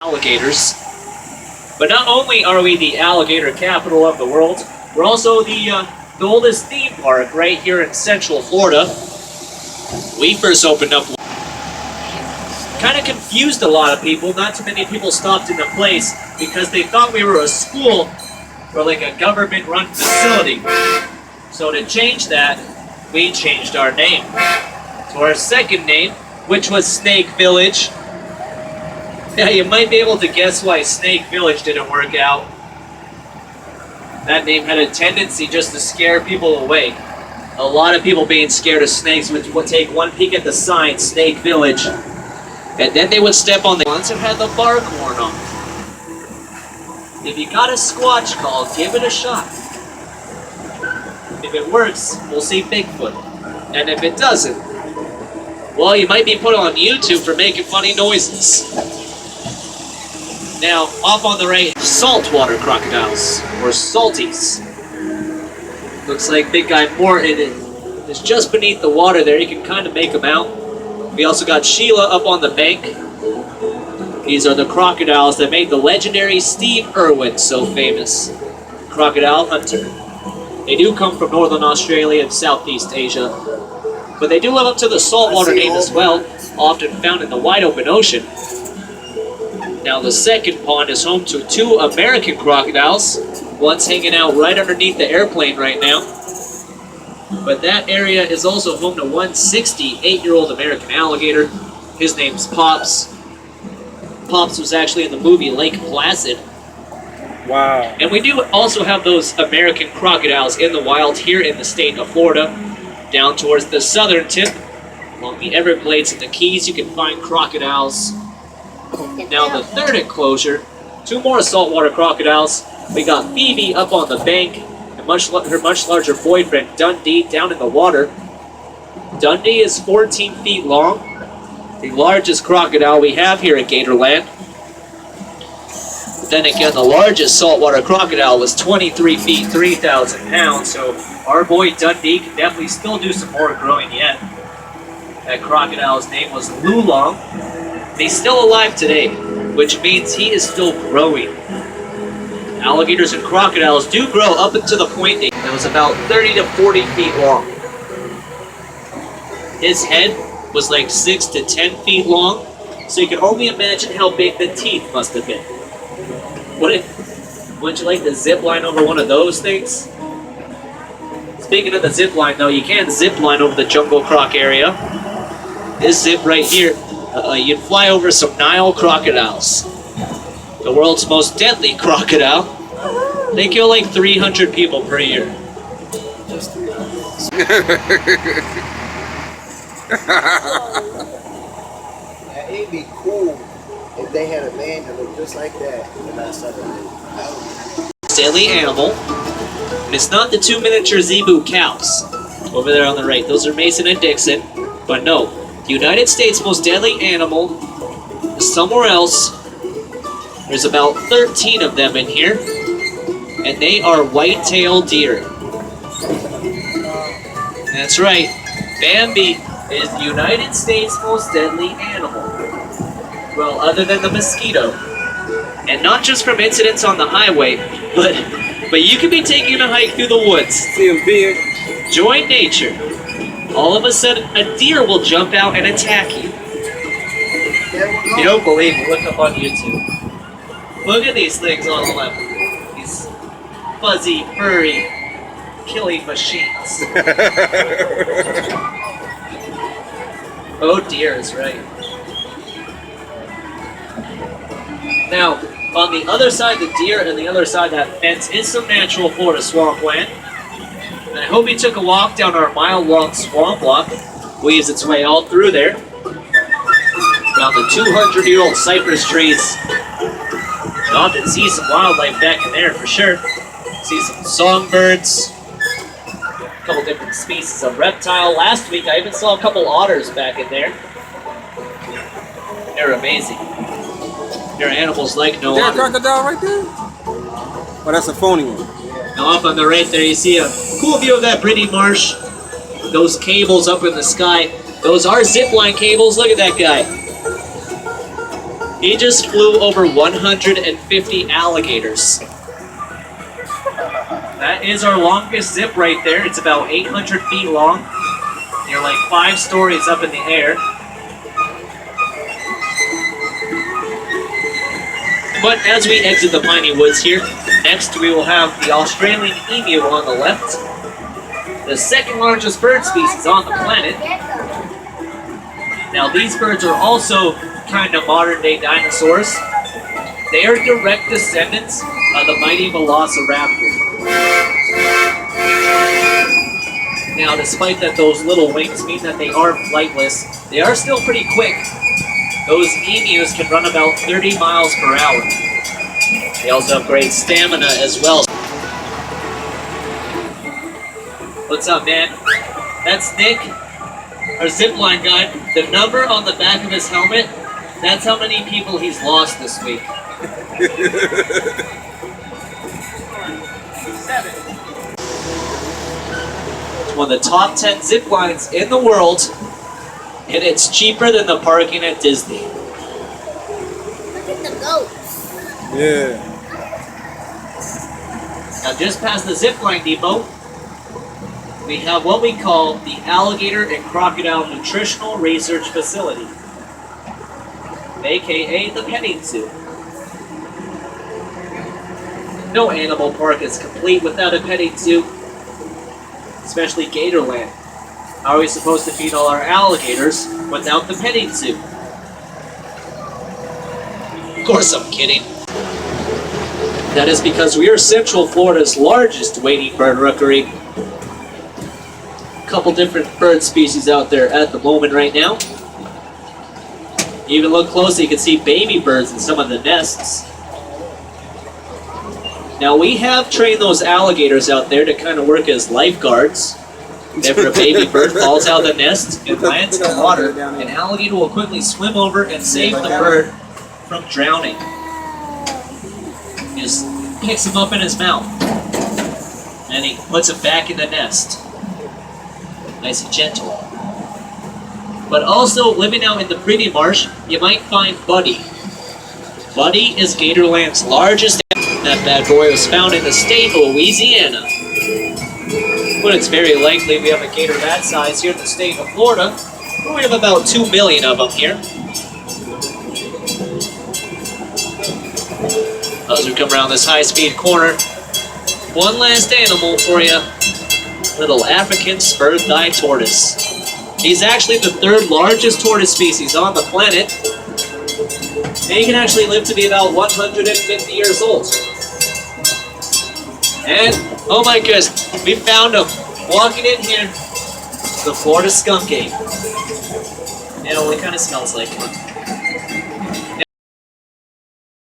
alligators. But not only are we the alligator capital of the world, we're also the oldest theme park right here in Central Florida. We first opened up, kind of confused a lot of people. Not too many people stopped in the place because they thought we were a school or like a government-run facility. So to change that, we changed our name to our second name, which was Snake Village. Now you might be able to guess why Snake Village didn't work out. That name had a tendency just to scare people away. A lot of people being scared of snakes would take one peek at the sign, Snake Village, and then they would step on the ones that had the bark worn off. If you got a squatch call, give it a shot. If it works, we'll see Bigfoot. And if it doesn't, well, you might be put on YouTube for making funny noises. Now, off on the right, saltwater crocodiles, or salties. Looks like big guy Morton is just beneath the water there. You can kind of make him out. We also got Sheila up on the bank. These are the crocodiles that made the legendary Steve Irwin so famous. Crocodile hunter. They do come from northern Australia and Southeast Asia, but they do live up to the saltwater name as well, often found in the wide open ocean. Now the second pond is home to 2 American crocodiles. One's hanging out right underneath the airplane right now. But that area is also home to one 68-year-old American alligator. His name's Pops. Pops was actually in the movie Lake Placid. Wow. And we do also have those American crocodiles in the wild here in the state of Florida. Down towards the southern tip, along the Everglades and the Keys, you can find crocodiles. Now the third enclosure, 2 more saltwater crocodiles. We got Phoebe up on the bank, and her much larger boyfriend Dundee down in the water. Dundee is 14 feet long, the largest crocodile we have here at Gatorland. Then again, the largest saltwater crocodile was 23 feet, 3,000 pounds, so our boy Dundee can definitely still do some more growing yet. That crocodile's name was Lulong. He's still alive today, which means he is still growing. Alligators and crocodiles do grow up until the point that was about 30 to 40 feet long. His head was like 6 to 10 feet long, so you can only imagine how big the teeth must have been. Wouldn't you like to zip line over one of those things? Speaking of the zip line, though, you can zip line over the jungle croc area. This zip right here, you'd fly over some Nile crocodiles. The world's most deadly crocodile. They kill like 300 people per year. It'd be cool if they had a man that looked just like that in the last Deadly animal. And it's not the 2 miniature zebu cows over there on the right. Those are Mason and Dixon. But no, the United States' most deadly animal is somewhere else. There's about 13 of them in here, and they are white-tailed deer. That's right, Bambi is the United States' most deadly animal. Well, other than the mosquito. And not just from incidents on the highway, but you could be taking a hike through the woods. See him big. Join nature. All of a sudden, a deer will jump out and attack you. If you don't believe me, look up on YouTube. Look at these things on the left. These fuzzy, furry, killing machines. Oh dear is right. Now, on the other side of the deer and the other side of that fence is some natural Florida swampland. And I hope you took a walk down our mile-long swamp walk. Weaves its way all through there. Around the 200-year-old cypress trees. You often see some wildlife back in there for sure. See some songbirds. A couple different species of reptile. Last week I even saw a couple otters back in there. They're amazing. They're animals like no other. Is there a crocodile right there? Oh, that's a phony one. Now off on the right there you see a cool view of that Brittany Marsh. Those cables up in the sky. Those are zipline cables. Look at that guy. He just flew over 150 alligators. That is our longest zip right there. It's about 800 feet long. You're like 5 stories up in the air. But as we exit the piney woods here, next we will have the Australian emu on the left, the second largest bird species on the planet. Now these birds are also kind of modern day dinosaurs. They are direct descendants of the mighty velociraptor. Now despite that those little wings mean that they are flightless, they are still pretty quick. Those emus can run about 30 miles per hour. They also have great stamina as well. What's up, man? That's Nick, our zipline guide. The number on the back of his helmet, that's how many people he's lost this week. 7. It's one of the top 10 zip lines in the world, and it's cheaper than the parking at Disney. Look at the goats. Yeah. Now just past the zipline depot, we have what we call the Alligator and Crocodile Nutritional Research Facility, aka the petting zoo. No animal park is complete without a petting zoo, especially Gatorland. How are we supposed to feed all our alligators without the petting zoo? Of course I'm kidding. That is because we are Central Florida's largest wading bird rookery. A couple different bird species out there at the moment right now. You even look closely, you can see baby birds in some of the nests. Now we have trained those alligators out there to kind of work as lifeguards. If a baby bird falls out of the nest and lands in the water, an alligator will quickly swim over and save the bird from drowning. He just picks him up in his mouth, and he puts him back in the nest. Nice and gentle. But also, living out in the pretty marsh, you might find Buddy. Buddy is Gatorland's largest animal. That bad boy was found in the state of Louisiana. But it's very likely we have a gator that size here in the state of Florida, where we have about 2 million of them here. As we come around this high-speed corner, one last animal for you, little African spur-thigh tortoise. He's actually the 3rd largest tortoise species on the planet, and he can actually live to be about 150 years old. And, oh my goodness, we found him walking in here, the Florida skunk ape. It only kind of smells like one.